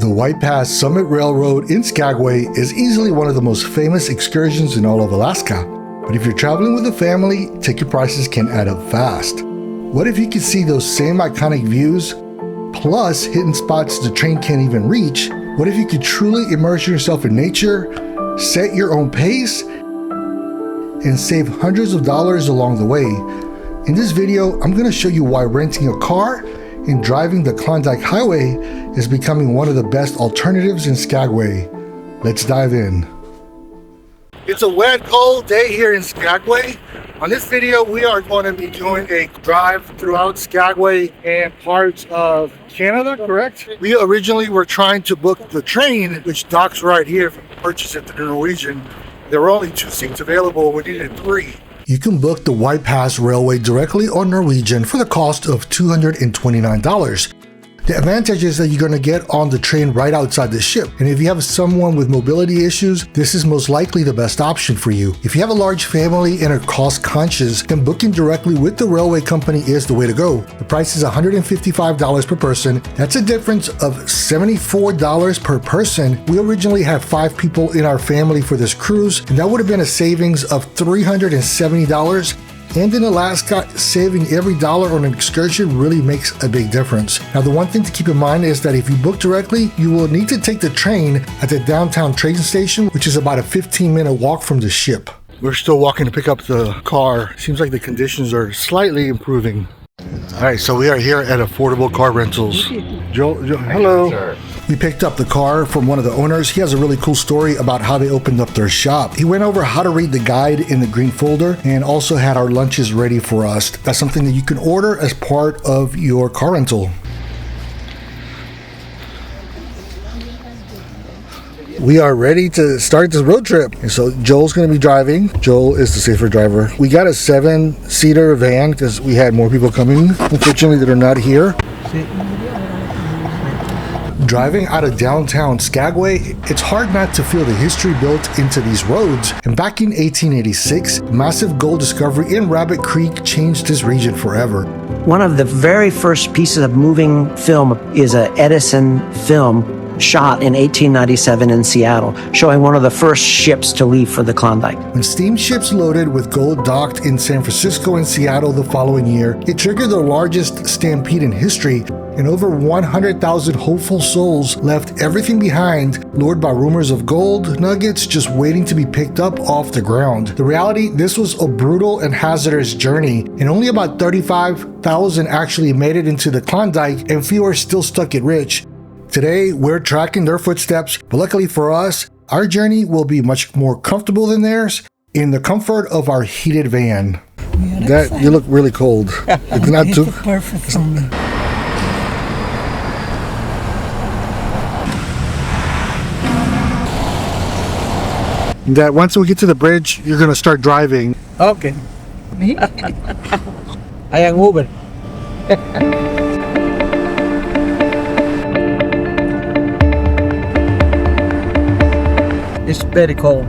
The White Pass Summit Railroad in Skagway is easily one of the most famous excursions in all of Alaska. But if you're traveling with a family, ticket prices can add up fast. What if you could see those same iconic views, plus hidden spots the train can't even reach? What if you could truly immerse yourself in nature, set your own pace, and save hundreds of dollars along the way? In this video, I'm going to show you why renting a car and driving the Klondike Highway is becoming one of the best alternatives in Skagway. Let's dive in. It's a wet, cold day here in Skagway. On this video, we are going to be doing a drive throughout Skagway and parts of Canada, correct? We originally were trying to book the train, which docks right here from purchase at the Norwegian. There were only 2 seats available. We needed 3. You can book the White Pass Railway directly on Norwegian for the cost of $229. The advantage is that you're going to get on the train right outside the ship, and if you have someone with mobility issues, this is most likely the best option for you. If you have a large family and are cost conscious, then booking directly with the railway company is the way to go. The price is $155 per person. That's a difference of $74 per person. We originally had 5 people in our family for this cruise, and that would have been a savings of $370. And in Alaska, saving every dollar on an excursion really makes a big difference. Now, the one thing to keep in mind is that if you book directly, you will need to take the train at the downtown train station, which is about a 15-minute walk from the ship. We're still walking to pick up the car. Seems like the conditions are slightly improving. All right, so we are here at Affordable Car Rentals. Joel, hello. We picked up the car from one of the owners. He has a really cool story about how they opened up their shop. He went over how to read the guide in the green folder and also had our lunches ready for us. That's something that you can order as part of your car rental. We are ready to start this road trip. And so Joel's going to be driving. Joel is the safer driver. We got a 7-seater van because we had more people coming, unfortunately, that are not here. Driving out of downtown Skagway, it's hard not to feel the history built into these roads. And back in 1886, massive gold discovery in Rabbit Creek changed this region forever. One of the very first pieces of moving film is an Edison film shot in 1897 in Seattle, showing one of the first ships to leave for the Klondike. When steamships loaded with gold docked in San Francisco and Seattle the following year, it triggered the largest stampede in history, and over 100,000 hopeful souls left everything behind, lured by rumors of gold nuggets just waiting to be picked up off the ground. The reality, this was a brutal and hazardous journey, and only about 35,000 actually made it into the Klondike, and few are still stuck at Rich. Today, we're tracking their footsteps, but luckily for us, our journey will be much more comfortable than theirs in the comfort of our heated van. You look really cold. It's not too perfect for me. That once we get to the bridge, you're gonna start driving. Okay. I am Uber. It's very cold.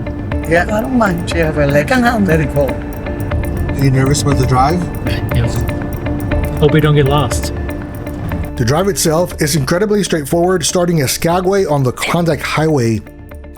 Yeah. I don't mind. She have a leg. Very cold. Are you nervous about the drive? Yes. Hope we don't get lost. The drive itself is incredibly straightforward, starting at Skagway on the Klondike Highway.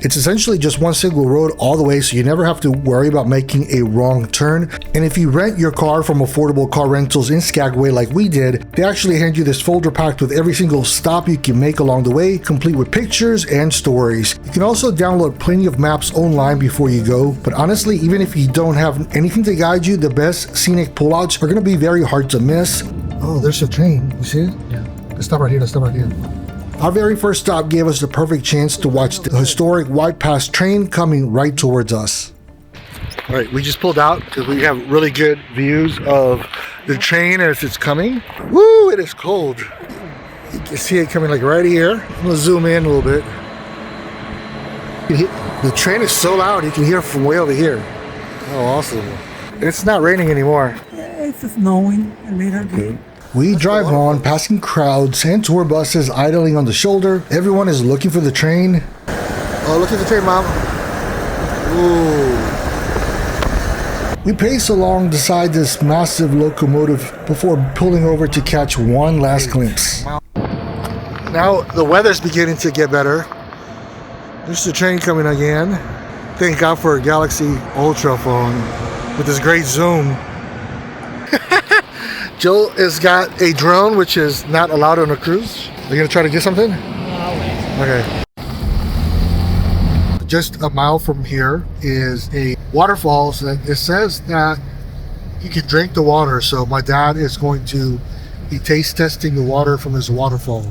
It's essentially just one single road all the way, so you never have to worry about making a wrong turn. And if you rent your car from Affordable Car Rentals in Skagway like we did, they actually hand you this folder packed with every single stop you can make along the way, complete with pictures and stories. You can also download plenty of maps online before you go, but honestly, even if you don't have anything to guide you, the best scenic pullouts are going to be very hard to miss. Oh, there's a train. You see it? Yeah. Let's stop right here. Let's stop right here. Our very first stop gave us the perfect chance to watch the historic White Pass train coming right towards us. All right, we just pulled out because we have really good views of the train as it's coming. Woo, it is cold. You can see it coming like right here. I'm gonna zoom in a little bit. The train is so loud, you can hear it from way over here. Oh, awesome. It's not raining anymore. It's snowing a little bit. We drive on, passing crowds and tour buses idling on the shoulder. Everyone is looking for the train. Oh, look at the train, Mom. Ooh. We pace along beside this massive locomotive before pulling over to catch one last glimpse. Now the weather's beginning to get better. There's the train coming again. Thank God for a Galaxy Ultra phone with this great zoom. Joe has got a drone, which is not allowed on a cruise. Are you gonna try to get something? Okay. Just a mile from here is a waterfall. So it says that you can drink the water. So my dad is going to be taste testing the water from this waterfall.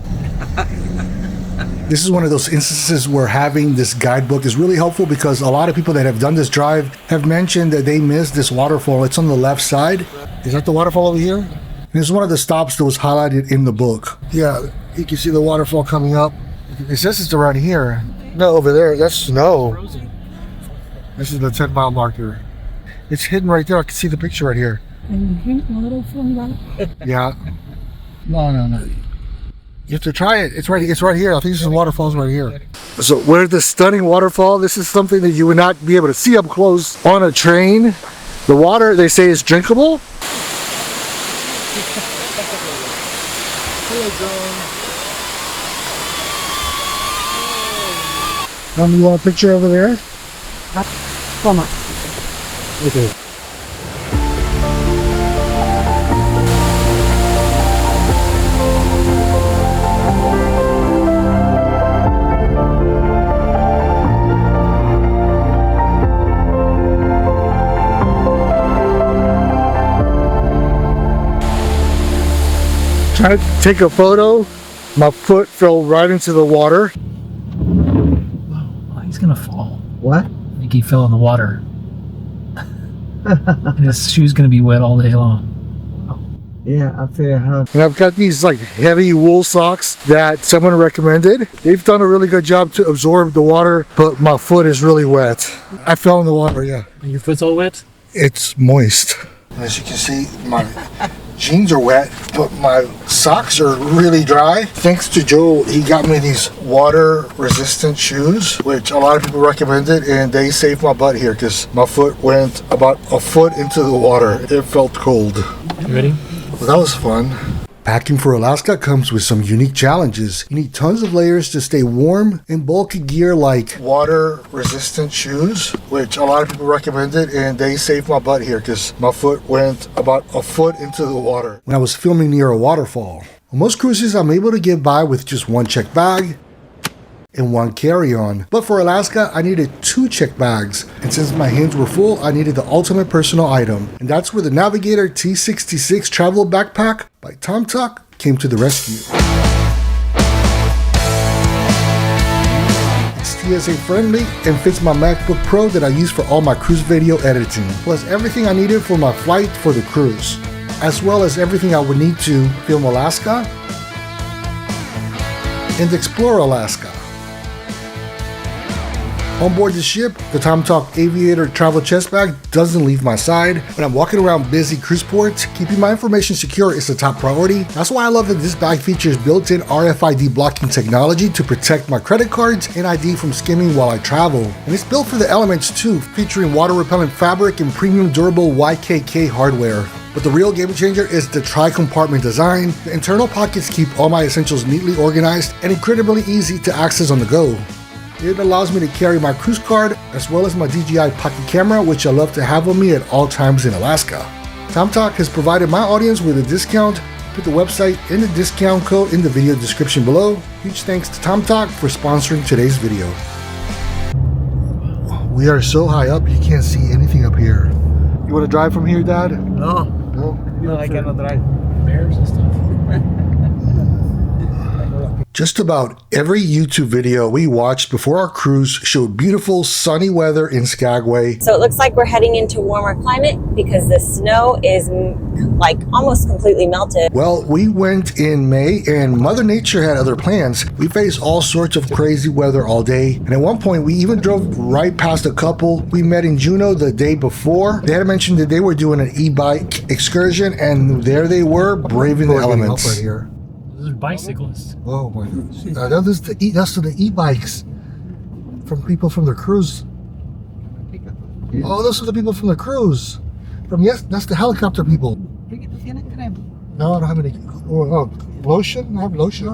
This is one of those instances where having this guidebook is really helpful, because a lot of people that have done this drive have mentioned that they missed this waterfall. It's on the left side. Is that the waterfall over here? And this is one of the stops that was highlighted in the book. Yeah, you can see the waterfall coming up. It says it's around here. No, over there, that's snow. This is the 10-mile marker. It's hidden right there. I can see the picture right here. Yeah. No. You have to try it. It's right here. I think this is waterfall's right here. So where's the stunning waterfall? This is something that you would not be able to see up close on a train. The water, they say, is drinkable. You want a picture over there? Come on. Okay. Trying to take a photo, my foot fell right into the water. Oh, he's gonna fall. What? I think he fell in the water. And his shoe's gonna be wet all day long. Yeah, I feel how. And I've got these like heavy wool socks that someone recommended. They've done a really good job to absorb the water, but my foot is really wet. I fell in the water, yeah. And your foot's all wet? It's moist. As you can see, my jeans are wet, but my socks are really dry. Thanks to Joe, he got me these water resistant shoes, which a lot of people recommended, and they saved my butt here because my foot went about a foot into the water. It felt cold. You ready? Well, that was fun. Packing for Alaska comes with some unique challenges. You need tons of layers to stay warm, and bulky gear like water resistant shoes, which a lot of people recommended, and they saved my butt here because my foot went about a foot into the water when I was filming near a waterfall. On most cruises, I'm able to get by with just one check bag and one carry-on, but for Alaska I needed 2 check bags, and since my hands were full, I needed the ultimate personal item, and that's where the Navigator T66 travel backpack by TomTok came to the rescue. It's TSA friendly and fits my MacBook Pro that I use for all my cruise video editing, plus everything I needed for my flight for the cruise, as well as everything I would need to film Alaska and explore Alaska. On board the ship, the TomTok Aviator travel chest bag doesn't leave my side. When I'm walking around busy cruise ports, keeping my information secure is the top priority. That's why I love that this bag features built-in RFID blocking technology to protect my credit cards and ID from skimming while I travel. And it's built for the elements too, featuring water-repellent fabric and premium durable YKK hardware. But the real game changer is the tri-compartment design. The internal pockets keep all my essentials neatly organized and incredibly easy to access on the go. It allows me to carry my cruise card as well as my DJI pocket camera, which I love to have on me at all times in Alaska. TomTok has provided my audience with a discount. Put the website and the discount code in the video description below. Huge thanks to TomTok for sponsoring today's video. We are so high up you can't see anything up here. You want to drive from here, Dad? No. No, I cannot drive. Bears and stuff. Just about every YouTube video we watched before our cruise showed beautiful sunny weather in Skagway. So it looks like we're heading into warmer climate because the snow is like almost completely melted. Well, we went in May and Mother Nature had other plans. We faced all sorts of crazy weather all day. And at one point we even drove right past a couple we met in Juneau the day before. They had mentioned that they were doing an e-bike excursion, and there they were braving the elements. Right here. Those are bicyclists. Oh my God. That's the e-bikes from people from the cruise. Oh, those are the people from the cruise. That's the helicopter people. No, I don't have any. Oh, lotion? I have lotion.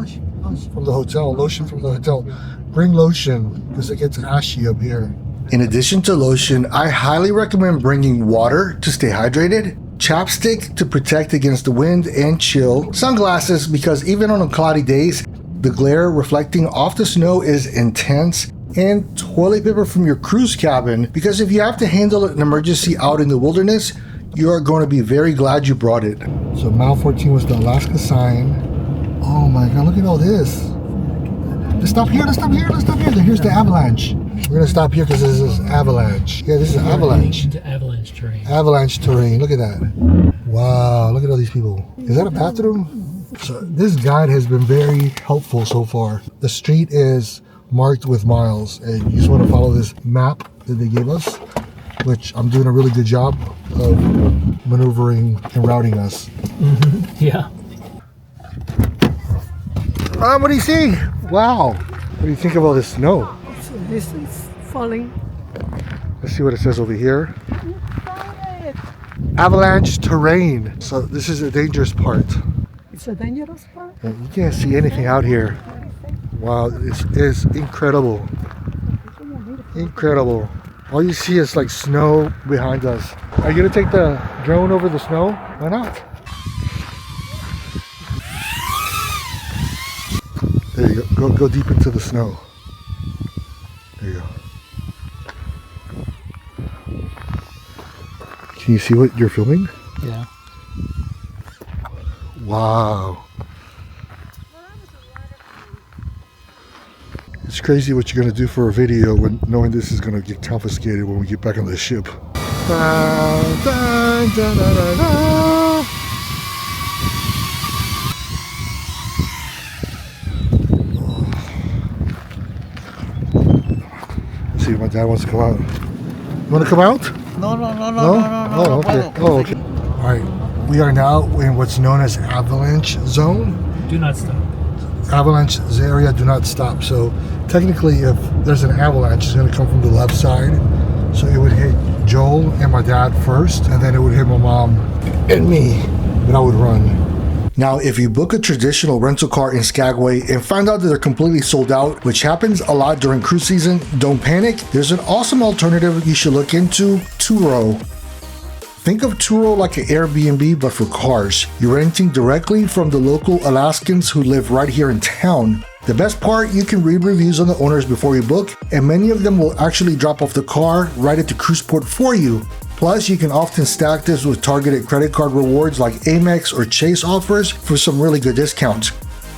from the hotel. Lotion from the hotel. Bring lotion because it gets ashy up here. In addition to lotion, I highly recommend bringing water to stay hydrated, chapstick to protect against the wind and chill, sunglasses because even on cloudy days, the glare reflecting off the snow is intense, and toilet paper from your cruise cabin because if you have to handle an emergency out in the wilderness, you are going to be very glad you brought it. So mile 14 was the Alaska sign. Oh my god, look at all this. Let's stop here, let's stop here, let's stop here. Here's the avalanche. We're gonna stop here because this is avalanche. Yeah, this is avalanche. Into avalanche terrain. Avalanche terrain, look at that. Wow, look at all these people. Is that a bathroom? So this guide has been very helpful so far. The street is marked with miles and you just want to follow this map that they gave us, which I'm doing a really good job of maneuvering and routing us. Yeah. What do you see? Wow. What do you think of all this snow? This is falling. Let's see what it says over here. Avalanche terrain. So this is the dangerous part. It's a dangerous part. And you can't see anything out here. Wow, this is incredible. Incredible. All you see is like snow behind us. Are you gonna take the drone over the snow? Why not? There you go. Go deep into the snow. There you go. Can you see what you're filming? Yeah. Wow. It's crazy what you're going to do for a video when knowing this is going to get confiscated when we get back on the ship. Dun, dun, dun, dun, dun, dun. Let's see, my dad wants to come out. You want to come out? No. Oh, okay. Oh, okay. All right. We are now in what's known as avalanche zone. Do not stop. Avalanche area, do not stop. So technically if there's an avalanche, it's going to come from the left side. So it would hit Joel and my dad first, and then it would hit my mom and me, but I would run. Now, if you book a traditional rental car in Skagway and find out that they're completely sold out, which happens a lot during cruise season, don't panic. There's an awesome alternative you should look into, Turo. Think of Turo like an Airbnb, but for cars. You're renting directly from the local Alaskans who live right here in town. The best part, you can read reviews on the owners before you book, and many of them will actually drop off the car right at the cruise port for you. Plus, you can often stack this with targeted credit card rewards like Amex or Chase offers for some really good discounts.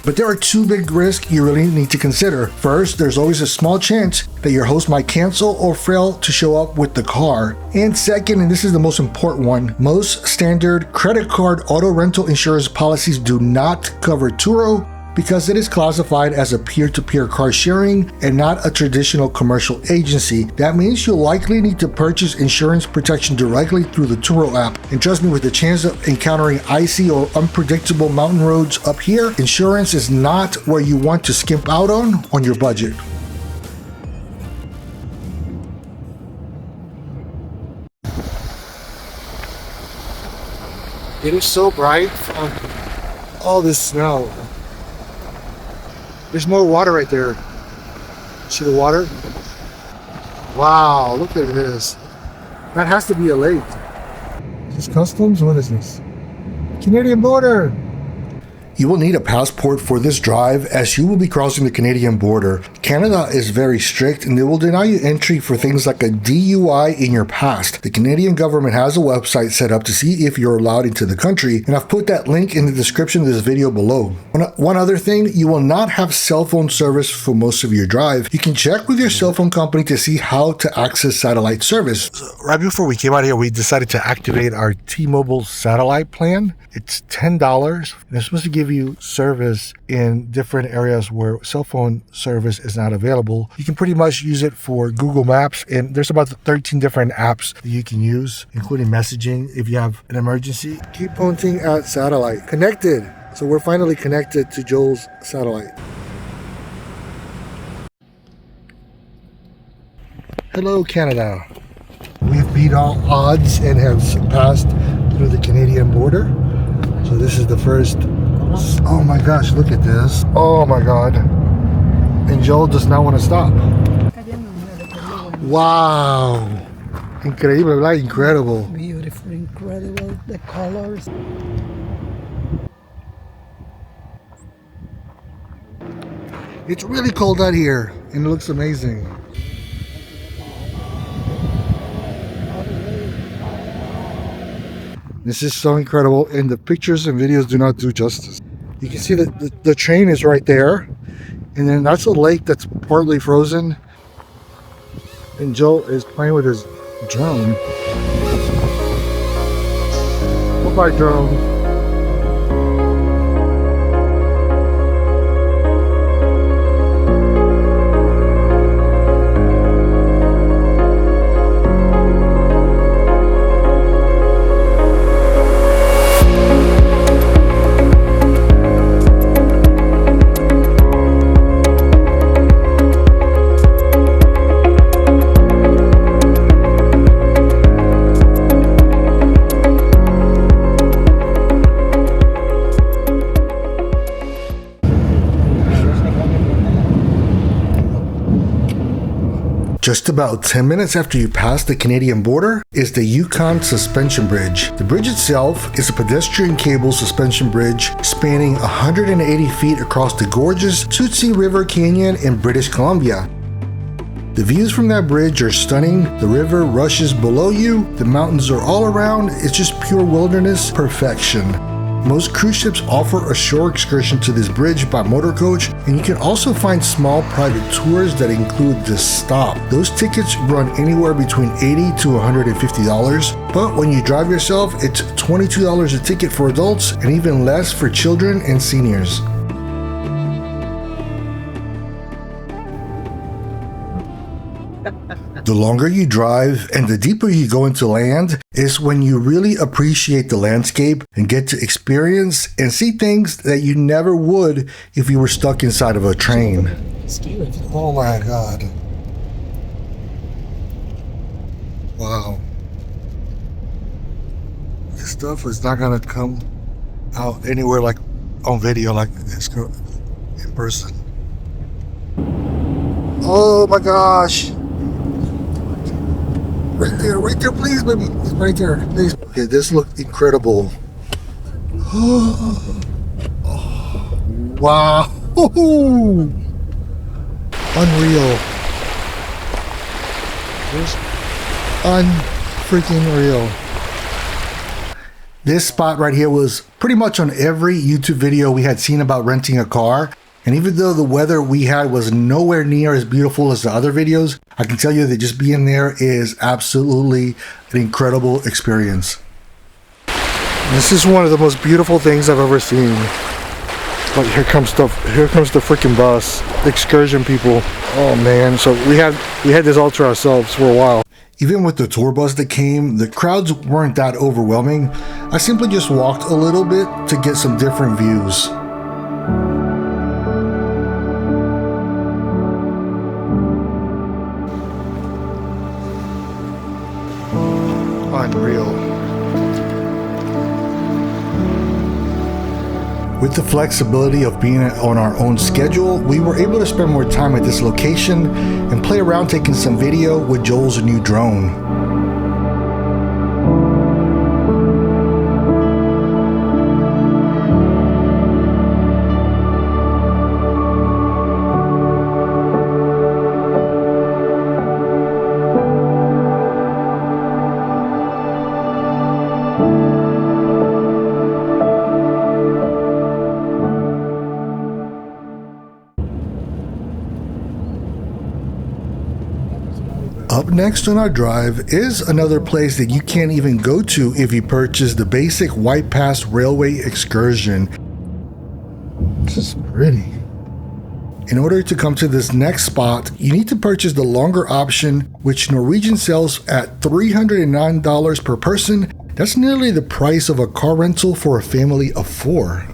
But there are two big risks you really need to consider. First, there's always a small chance that your host might cancel or fail to show up with the car. And second, and this is the most important one, most standard credit card auto rental insurance policies do not cover Turo because it is classified as a peer-to-peer car sharing and not a traditional commercial agency. That means you'll likely need to purchase insurance protection directly through the Turo app. And trust me, with the chance of encountering icy or unpredictable mountain roads up here, insurance is not where you want to skimp out on your budget. It is so bright from all this snow. There's more water right there. See the water? Wow, look at this. That has to be a lake. Is this customs? What is this? Canadian border. You will need a passport for this drive as you will be crossing the Canadian border. Canada is very strict and they will deny you entry for things like a DUI in your past. The Canadian government has a website set up to see if you're allowed into the country, and I've put that link in the description of this video below. One other thing, you will not have cell phone service for most of your drive. You can check with your cell phone company to see how to access satellite service. So right before we came out here, we decided to activate our T-Mobile satellite plan. It's $10 and it's supposed to give you service in different areas where cell phone service is not available. You can pretty much use it for Google Maps, and there's about 13 different apps that you can use, including messaging if you have an emergency. Keep pointing at satellite. Connected. So we're finally connected to Joel's satellite. Hello, Canada. We've beat all odds and have passed through the Canadian border. So this is the first Oh my gosh, look at this. Oh my god. And Joel does not want to stop. Wow. Incredible, ¿verdad? Incredible. Beautiful, incredible, the colors. It's really cold out here and it looks amazing. This is so incredible, and the pictures and videos do not do justice. You can see that the train is right there, and then that's a lake that's partly frozen, and Joe is playing with his drone. Bye-bye, drone. Just about 10 minutes after you pass the Canadian border is the Yukon Suspension Bridge. The bridge itself is a pedestrian cable suspension bridge spanning 180 feet across the gorgeous Tutsi River Canyon in British Columbia. The views from that bridge are stunning. The river rushes below you, the mountains are all around, it's just pure wilderness perfection. Most cruise ships offer a shore excursion to this bridge by motor coach, and you can also find small private tours that include the stop. Those tickets run anywhere between $80 to $150, but when you drive yourself, it's $22 a ticket for adults and even less for children and seniors. The longer you drive and the deeper you go into land is when you really appreciate the landscape and get to experience and see things that you never would if you were stuck inside of a train. Oh my god. Wow. This stuff is not gonna come out anywhere like on video like this in person. Oh my gosh. Right there, please, baby. Right there, please. Okay, this looked incredible. Wow. Unreal. Unfreaking real. This spot right here was pretty much on every YouTube video we had seen about renting a car. And even though the weather we had was nowhere near as beautiful as the other videos, I can tell you that just being there is absolutely an incredible experience. This is one of the most beautiful things I've ever seen. But here comes the freaking bus. Excursion people. Oh man, so we had this all to ourselves for a while. Even with the tour bus that came, the crowds weren't that overwhelming. I simply just walked a little bit to get some different views. Unreal. With the flexibility of being on our own schedule, we were able to spend more time at this location and play around taking some video with Joel's new drone. Up next on our drive is another place that you can't even go to if you purchase the basic White Pass Railway Excursion. This is pretty. In order to come to this next spot, you need to purchase the longer option, which Norwegian sells at $309 per person. That's nearly the price of a car rental for a family of 4.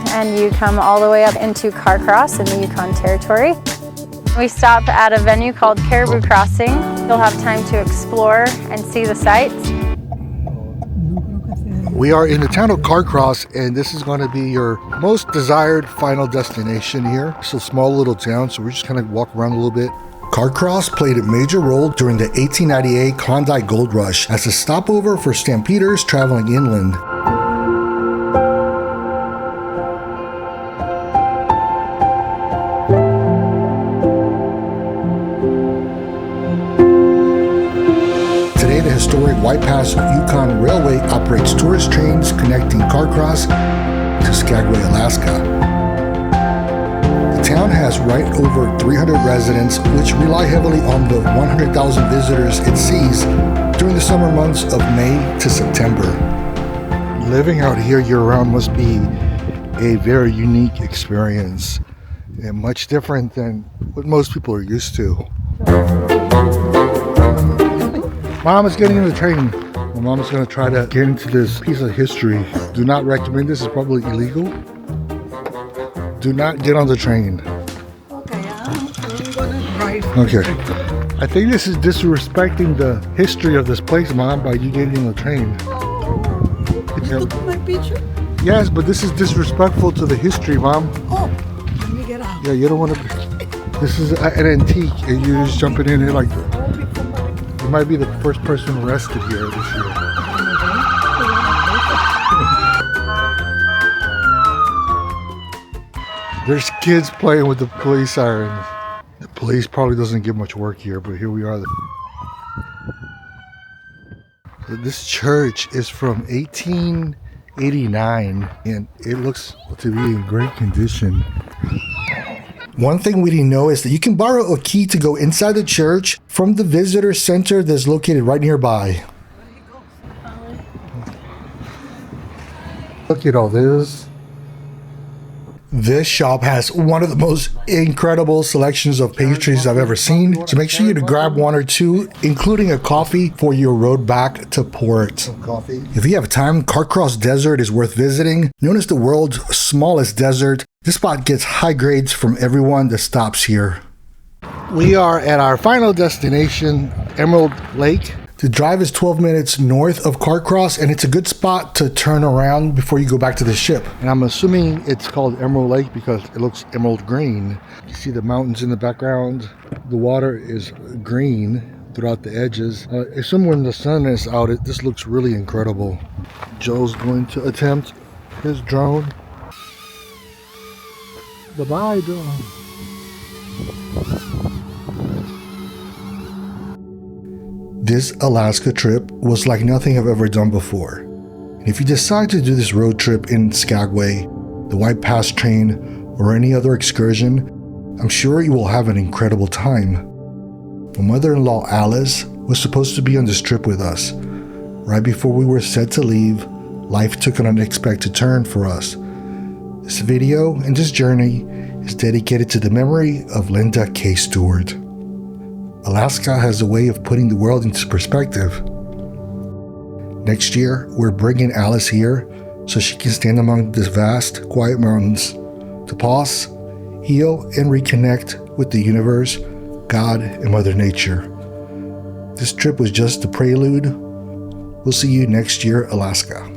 And you come all the way up into Carcross in the Yukon territory. We stop at a venue called Caribou Crossing. You'll have time to explore and see the sights. We are in the town of Carcross, and this is going to be your most desired final destination here. It's a small little town, so we're just kind of walk around a little bit. Carcross played a major role during the 1898 Klondike Gold Rush as a stopover for stampeders traveling inland. Today, the historic White Pass Yukon Railway operates tourist trains connecting Carcross to Skagway, Alaska. The town has right over 300 residents, which rely heavily on the 100,000 visitors it sees during the summer months of May to September. Living out here year-round must be a very unique experience and much different than what most people are used to. Mom is getting in the train. My mom is going to try to get into this piece of history. Do not recommend this. It's probably illegal. Do not get on the train. Okay, I'm gonna drive. Okay. I think this is disrespecting the history of this place, Mom, by you getting on the train. You took my picture? Yes, but this is disrespectful to the history, Mom. Oh, let me get out. Yeah, you don't want to. This is an antique, and you're just jumping in here like that. You might be the first person arrested here this year. There's kids playing with the police sirens. The police probably doesn't get much work here, but here we are. This church is from 1889, and it looks to be in great condition. One thing we didn't know is that you can borrow a key to go inside the church from the visitor center that's located right nearby. Look at all this. This shop has one of the most incredible selections of pastries I've ever seen. So make sure you to grab one or two, including a coffee for your road back to port. If you have time, Carcross Desert is worth visiting. Known as the world's smallest desert, this spot gets high grades from everyone that stops here. We are at our final destination, Emerald Lake. The drive is 12 minutes north of Carcross, and it's a good spot to turn around before you go back to the ship. And I'm assuming it's called Emerald Lake because it looks emerald green. You see the mountains in the background. The water is green throughout the edges. Assuming when the sun is out, this looks really incredible. Joe's going to attempt his drone. Bye-bye, drone. This Alaska trip was like nothing I've ever done before. And if you decide to do this road trip in Skagway, the White Pass train, or any other excursion, I'm sure you will have an incredible time. My mother-in-law Alice was supposed to be on this trip with us. Right before we were set to leave, life took an unexpected turn for us. This video and this journey is dedicated to the memory of Linda K. Stewart. Alaska has a way of putting the world into perspective. Next year, we're bringing Alice here so she can stand among the vast, quiet mountains to pause, heal, and reconnect with the universe, God, and Mother Nature. This trip was just the prelude. We'll see you next year, Alaska.